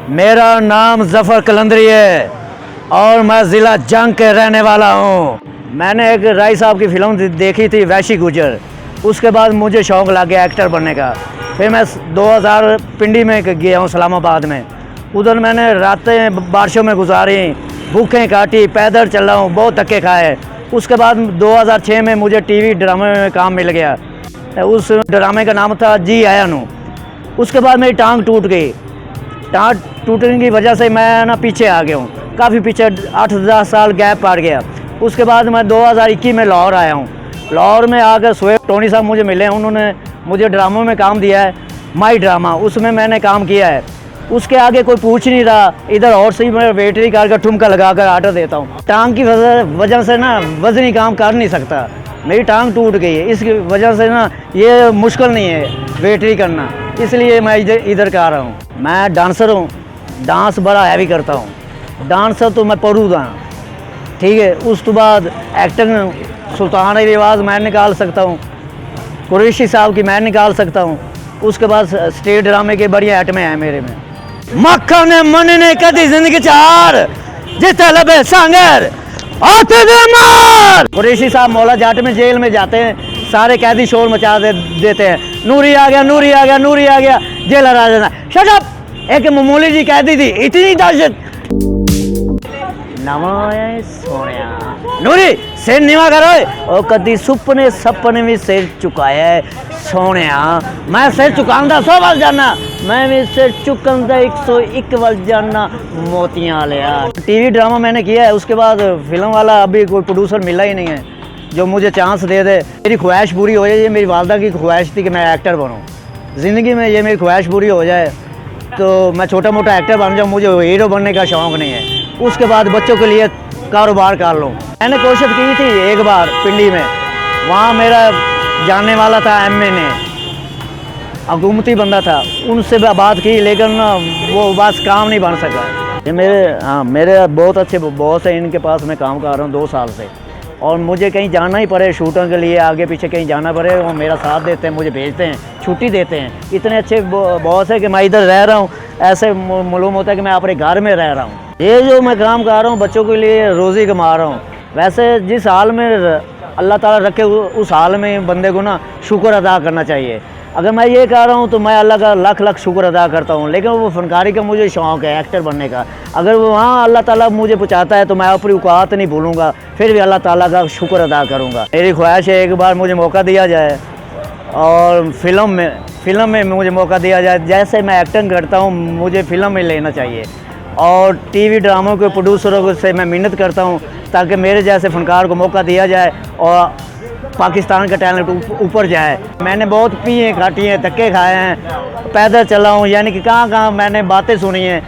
मेरा नाम जफ़र कलंदरी है और मैं ज़िला जंग के रहने वाला हूँ। मैंने एक राय साहब की फ़िल्म देखी थी वैशी गुजर। उसके बाद मुझे शौक़ लग गया एक्टर बनने का। फिर मैं 2000 पिंडी में गया हूँ इस्लामाबाद में। उधर मैंने रातें बारिशों में गुजारी, भूखें काटी, पैदल चल रहा हूँ, बहुत धक्के खाए। उसके बाद 2006 में मुझे टीवी ड्रामे में काम मिल गया। उस ड्रामे का नाम था जी आया नू। उसके बाद मेरी टांग टूट गई। टांग टूटने की वजह से मैं ना पीछे आ गया हूँ, काफ़ी पीछे 8-10 साल गैप पड़ गया। उसके बाद मैं 2021 में लाहौर आया हूँ। लाहौर में आकर शोएब टोनी साहब मुझे मिले, उन्होंने मुझे ड्रामों में काम दिया है, माई ड्रामा, उसमें मैंने काम किया है। उसके आगे कोई पूछ नहीं रहा, इधर और से ही मैं वेटरी कार का ठुमका लगा कर आर्डर देता हूँ। टांग की वजह से ना वजनी काम कर नहीं सकता, मेरी टांग टूट गई है। इसकी वजह से ना ये मुश्किल नहीं है वेटरी करना, इसलिए मैं इधर का आ रहा हूँ। मैं डांसर हूँ, डांस बड़ा हैवी करता हूँ। डांसर तो मैं पढ़ूँगा, ठीक है। उस तो बाद एक्टिंग सुल्तान रिवाज मैं निकाल सकता हूँ, कुरैशी साहब की मैं निकाल सकता हूँ। उसके बाद स्टेट ड्रामे के बढ़िया आइटमें हैं मेरे में। मक्खन ने मन ने कदी जिंदगी चार जिते लबे सांगर आते दे मार। कुरैशी साहब मौला जाट में जेल में जाते हैं, सारे कैदी शोर मचा देते हैं, नूरी आ गया, नूरी आ गया, नूरी आ गया, जेलर आ जाना। Shut up. एक मामूली जी कैदी थी, इतनी दहशत। नवाए सोनिया नूरी सिर नीवा करो और कदी सुपने सपने भी सिर चुकाया है सोनिया। मैं सिर चुकांदा 100 वल जाना, मैं भी सिर चुकांदा 101 वल जाना मोतियां लिया। टीवी ड्रामा मैंने किया है, उसके बाद फिल्म वाला अभी कोई प्रोड्यूसर मिला ही नहीं है जो मुझे चांस दे दे। मेरी ख्वाहिश पूरी हो जाए, ये मेरी वालदा की ख्वाहिश थी कि मैं एक्टर बनूँ ज़िंदगी में। ये मेरी ख्वाहिश पूरी हो जाए तो मैं छोटा मोटा एक्टर बन जाऊँ, मुझे हीरो बनने का शौक़ नहीं है। उसके बाद बच्चों के लिए कारोबार कर लूँ। मैंने कोशिश की थी एक बार पिंडी में, वहाँ मेरा जानने वाला था MNA, हुकूमती बंदा था, उनसे बात की लेकिन वो बस काम नहीं बन सका। ये मेरे बहुत अच्छे बॉस हैं, इनके पास मैं काम कर रहा हूँ 2 साल से। और मुझे कहीं जाना ही पड़े शूटिंग के लिए, आगे पीछे कहीं जाना पड़े, वो मेरा साथ देते हैं, मुझे भेजते हैं, छुट्टी देते हैं। इतने अच्छे बॉस है कि मैं इधर रह रहा हूँ, ऐसे मालूम होता है कि मैं अपने घर में रह रहा हूँ। ये जो मैं काम कर रहा हूँ बच्चों के लिए रोज़ी कमा रहा हूँ। वैसे जिस हाल में अल्लाह ताला रखे उस हाल में बंदे को ना शुक्र अदा करना चाहिए। अगर मैं ये कह रहा हूँ तो मैं अल्लाह का लाख लाख शुक्र अदा करता हूँ। लेकिन वो फनकारी का मुझे शौक़ है एक्टर बनने का। अगर वो वहाँ अल्लाह ताला मुझे पहुँचाता है तो मैं अपनी औकात नहीं भूलूँगा, फिर भी अल्लाह ताला का शुक्र अदा करूँगा। मेरी ख्वाहिश है एक बार मुझे मौका दिया जाए और फिल्म में मुझे मौका दिया जाए। जैसे मैं एक्टिंग करता हूँ मुझे फिल्म में लेना चाहिए। और टीवी ड्रामों के प्रोड्यूसरों से मैं मिन्नत करता हूँ ताकि मेरे जैसे फनकार को मौका दिया जाए और पाकिस्तान का टैलेंट ऊपर जाए। मैंने बहुत पिए काटी हैं, धक्के खाए हैं, पैदल चला हूँ, यानी कि कहाँ मैंने बातें सुनी हैं।